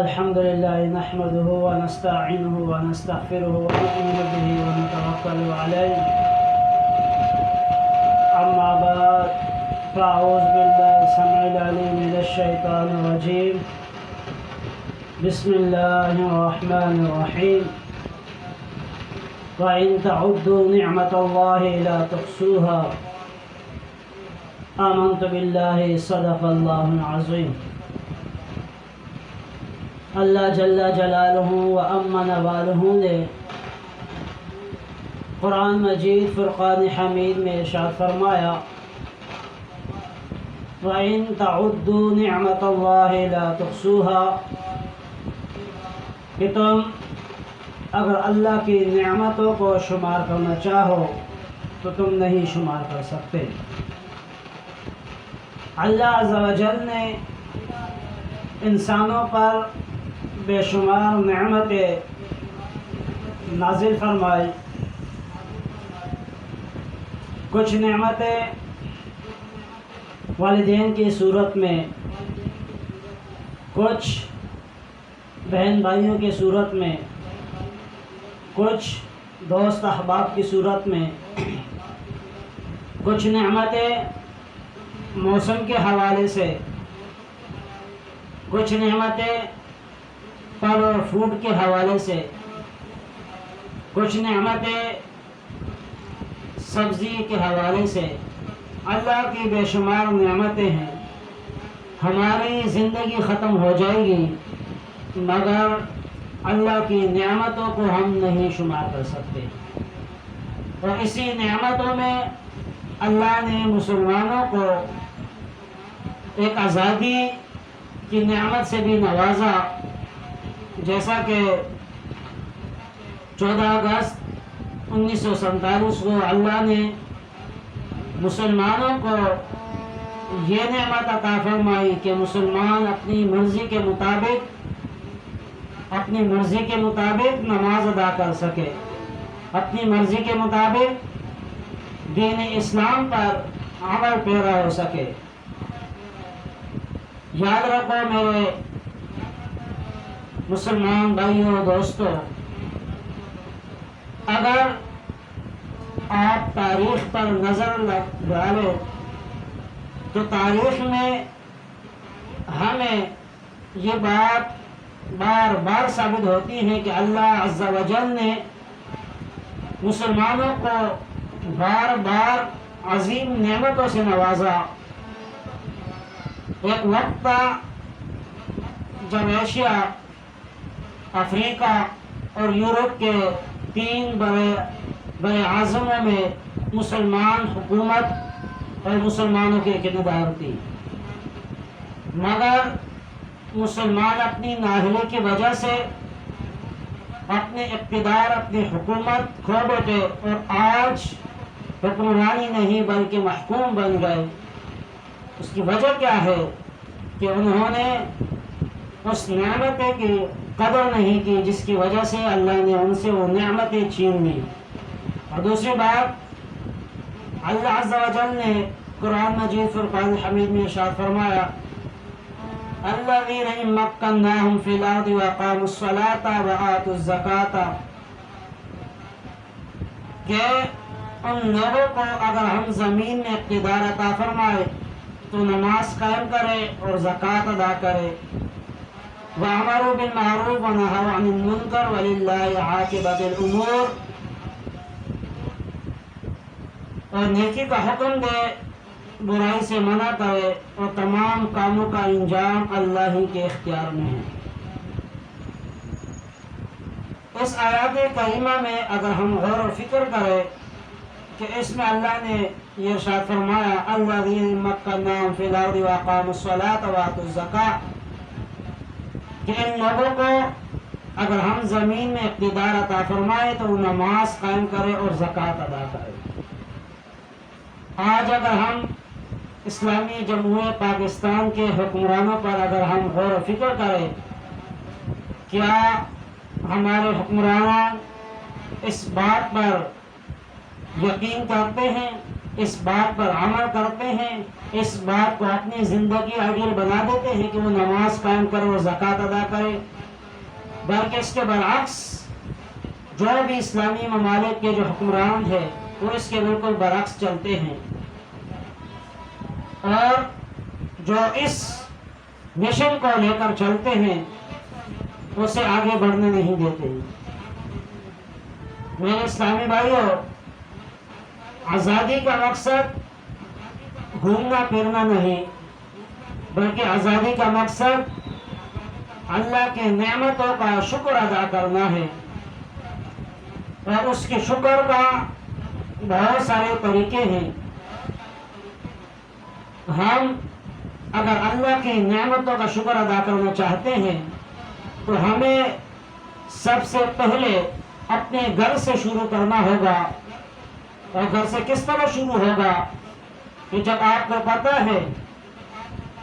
الحمد لله نحمده ونستعينه ونستغفره ونؤمن به ونتوكل عليه. أما بعد فأعوذ بالله السميع العليم من الشيطان الرجيم. بسم الله الرحمن الرحيم. وإن تعدوا نعمة الله لا تحصوها. آمنت بالله صدق الله العظيم. اللہ جل جلالہ و امن والہ نے قرآن مجید فرقان حمید میں ارشاد فرمایا وَإِن تَعُدُّوا نِعْمَةَ اللَّهِ لَا تُحْصُوهَا، کہ تم اگر اللہ کی نعمتوں کو شمار کرنا چاہو تو تم نہیں شمار کر سکتے. اللہ عز و جل نے انسانوں پر بے شمار نعمتیں نازل فرمائی. کچھ نعمتیں والدین کی صورت میں، کچھ بہن بھائیوں کی صورت میں، کچھ دوست احباب کی صورت میں، کچھ نعمتیں موسم کے حوالے سے، کچھ نعمتیں پھل اور فروٹ کے حوالے سے، کچھ نعمتیں سبزی کے حوالے سے. اللہ کی بے شمار نعمتیں ہیں. ہماری زندگی ختم ہو جائے گی مگر اللہ کی نعمتوں کو ہم نہیں شمار کر سکتے. اور اسی نعمتوں میں اللہ نے مسلمانوں کو ایک آزادی کی نعمت سے بھی نوازا. جیسا کہ 14 اگست 1947 کو اللہ نے مسلمانوں کو یہ نعمت عطا فرمائی کہ مسلمان اپنی مرضی کے مطابق نماز ادا کر سکے، اپنی مرضی کے مطابق دین اسلام پر عمل پیرا ہو سکے. یاد رکھو میرے مسلمان بھائیوں و دوستوں، اگر آپ تاریخ پر نظر ڈالیں تو تاریخ میں ہمیں یہ بات بار بار ثابت ہوتی ہے کہ اللہ عز و جل نے مسلمانوں کو بار بار عظیم نعمتوں سے نوازا. ایک وقت تھا جب ایشیا، افریقہ اور یورپ کے 3 بڑے اعظموں میں مسلمان حکومت اور مسلمانوں کی اقتدار تھی، مگر مسلمان اپنی نااہلی کی وجہ سے اپنے اقتدار، اپنی حکومت کھو بیٹھے اور آج حکمرانی نہیں بلکہ محکوم بن گئے. اس کی وجہ کیا ہے کہ انہوں نے اس نعمتیں کی قدر نہیں کی جس کی وجہ سے اللہ نے ان سے وہ نعمتیں چھین لی. اور دوسری بات، اللہ عز و جل نے قرآن مجید فرقان حمید میں ارشاد فرمایا الذین ان مکناہم فی الارض واقاموا الصلاۃ وآتوا الزکاۃ، کہ ان لوگوں کو اگر ہم زمین میں اقتدار عطا فرمائے تو نماز قائم کرے اور زکوٰۃ ادا کرے. وَأَمَرُوا بِالْمَعْرُوفِ وَنَهَوْا عَنِ الْمُنكَرِ وَلِلَّهِ عَاقِبَةُ الْأُمُورِ، اور نیکی کا حکم دے، برائی سے منع کرے، اور تمام کاموں کا انجام اللہ ہی کے اختیار میں ہے. اس آیات کریمہ میں اگر ہم غور و فکر کریں کہ اس میں اللہ نے یہ ارشاد فرمایا الذین مکناہم فی الارض واقاموا الصلاۃ وآتوا الزکاۃ، کہ ان لوگوں کو اگر ہم زمین میں اقتدار عطا فرمائے تو وہ نماز قائم کرے اور زکوٰۃ ادا کرے. آج اگر ہم اسلامی جمہوریہ پاکستان کے حکمرانوں پر اگر ہم غور و فکر کریں، کیا ہمارے حکمران اس بات پر یقین کرتے ہیں اس بات پر عمل کرتے ہیں، اس بات کو اپنی زندگی آئیڈیل بنا دیتے ہیں کہ وہ نماز قائم کرے، وہ زکوٰۃ ادا کرے، بلکہ اس کے برعکس جو بھی اسلامی ممالک کے جو حکمران ہیں وہ اس کے بالکل برعکس چلتے ہیں، اور جو اس مشن کو لے کر چلتے ہیں اسے آگے بڑھنے نہیں دیتے۔ میرے اسلامی بھائیوں، آزادی کا مقصد گھومنا پھرنا نہیں، بلکہ آزادی کا مقصد اللہ کے نعمتوں کا شکر ادا کرنا ہے، اور اس کے شکر کا بہت سارے طریقے ہیں۔ ہم اگر اللہ کی نعمتوں کا شکر ادا کرنا چاہتے ہیں تو ہمیں سب سے پہلے اپنے گھر سے شروع کرنا ہوگا، اور گھر سے کس طرح شروع ہوگا کہ جب آپ کو پتہ ہے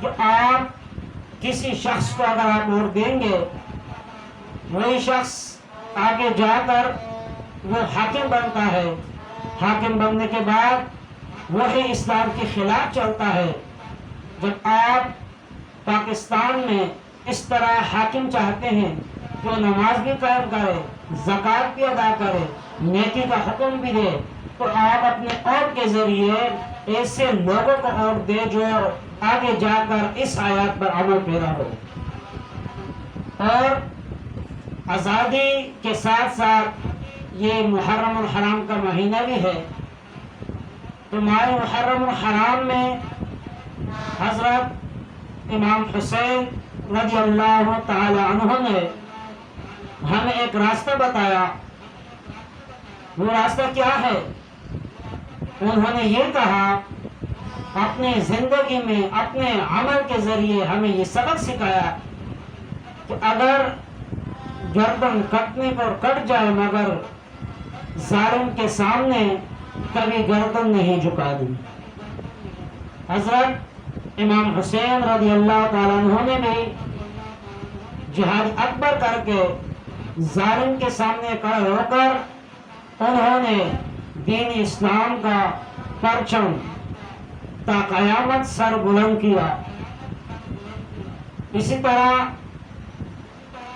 کہ آپ کسی شخص کو اگر آپ ووٹ دیں گے، وہی شخص آگے جا کر وہ حاکم بنتا ہے، حاکم بننے کے بعد وہی اسلام کے خلاف چلتا ہے۔ جب آپ پاکستان میں اس طرح حاکم چاہتے ہیں کہ وہ نماز بھی قائم کرے، زکوٰۃ بھی ادا کرے، نیکی کا حکم بھی دے، تو آپ اپنے ووٹ کے ذریعے ایسے لوگوں کو ووٹ دے جو آگے جا کر اس آیات پر عمل پیرا ہو۔ اور آزادی کے ساتھ ساتھ یہ محرم الحرام کا مہینہ بھی ہے، تو ماہ محرم الحرام میں حضرت امام حسین رضی اللہ تعالی عنہ نے ہمیں ایک راستہ بتایا۔ وہ راستہ کیا ہے؟ انہوں نے یہ کہا، اپنے زندگی میں اپنے عمل کے ذریعے ہمیں یہ سبق سکھایا کہ اگر گردن کٹنے پر کٹ جائے مگر ظالم کے سامنے کبھی گردن نہیں جھکا دی۔ حضرت امام حسین رضی اللہ تعالیٰ عنہ نے بھی جہاد اکبر کر کے ظالم کے سامنے کھڑے ہو کر انہوں نے دین اسلام کا پرچم تا قیامت سر بلند کیا۔ اسی طرح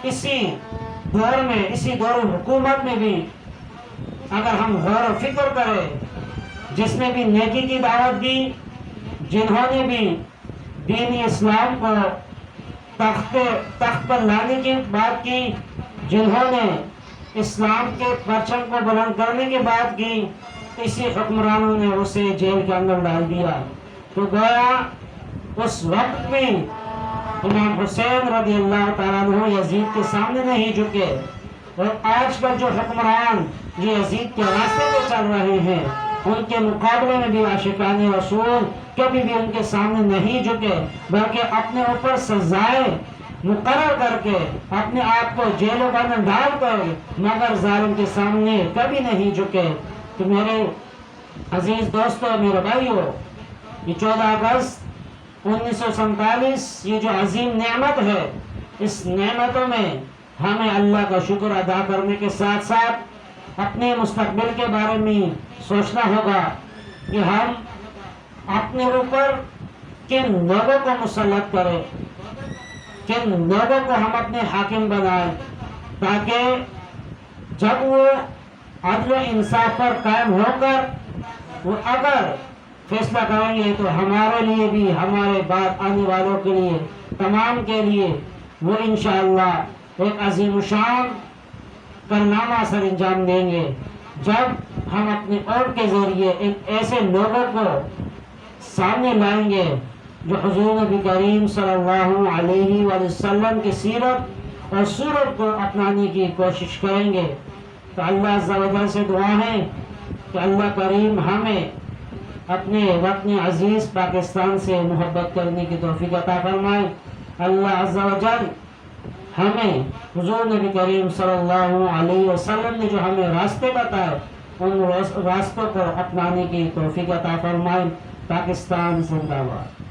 اسی دور حکومت میں بھی اگر ہم غور و فکر کریں، جس نے بھی نیکی کی دعوت دی، جنہوں نے بھی دین اسلام کو تخت پر لانے کی بات کی، جنہوں نے اسلام کے پرچم کو بلند کرنے کی بات کی، اسی حکمرانوں نے اسے جیل کے اندر ڈال دیا۔ تو گویا اس وقت میں امام حسین رضی اللہ تعالیٰ عنہ یزید کے سامنے نہیں جھکے، اور آج کل جو حکمران یہ یزید کے راستے پہ چل رہے ہیں ان کے مقابلے میں بھی عاشقان رسول کبھی بھی ان کے سامنے نہیں جھکے، بلکہ اپنے اوپر سزائیں مقرر کر کے اپنے آپ کو جیلوں کے اندر ڈال کر مگر ظالم کے سامنے کبھی نہیں جھکے۔ تو میرے عزیز دوستو، میرے بھائیو، یہ 14 اگست 1947 یہ جو عظیم نعمت ہے، اس نعمتوں میں ہمیں اللہ کا شکر ادا کرنے کے ساتھ ساتھ اپنے مستقبل کے بارے میں سوچنا ہوگا کہ ہم اپنے اوپر کن لوگوں کو مسلط کریں، کن لوگوں کو ہم اپنے حاکم بنائیں، تاکہ جب وہ عدل و انصاف پر قائم ہو کر وہ اگر فیصلہ کریں گے تو ہمارے لیے بھی، ہمارے بعد آنے والوں کے لیے، تمام کے لیے وہ انشاءاللہ ایک عظیم شان کارنامہ سر انجام دیں گے، جب ہم اپنے ووٹ کے ذریعے ایک ایسے لوگوں کو سامنے لائیں گے جو حضور نبی کریم صلی اللہ علیہ وآلہ وسلم کی سیرت اور صورت کو اپنانے کی کوشش کریں گے۔ تو اللہ عز و جل سے دعا ہے کہ اللہ کریم ہمیں اپنے وطن عزیز پاکستان سے محبت کرنے کی توفیق عطا فرمائے۔ اللہ عز و جل ہمیں حضور نبی کریم صلی اللہ علیہ وسلم نے جو ہمیں راستے بتائے ان راستوں کو اپنانے کی توفیق عطا فرمائے۔ پاکستان زندہ باد۔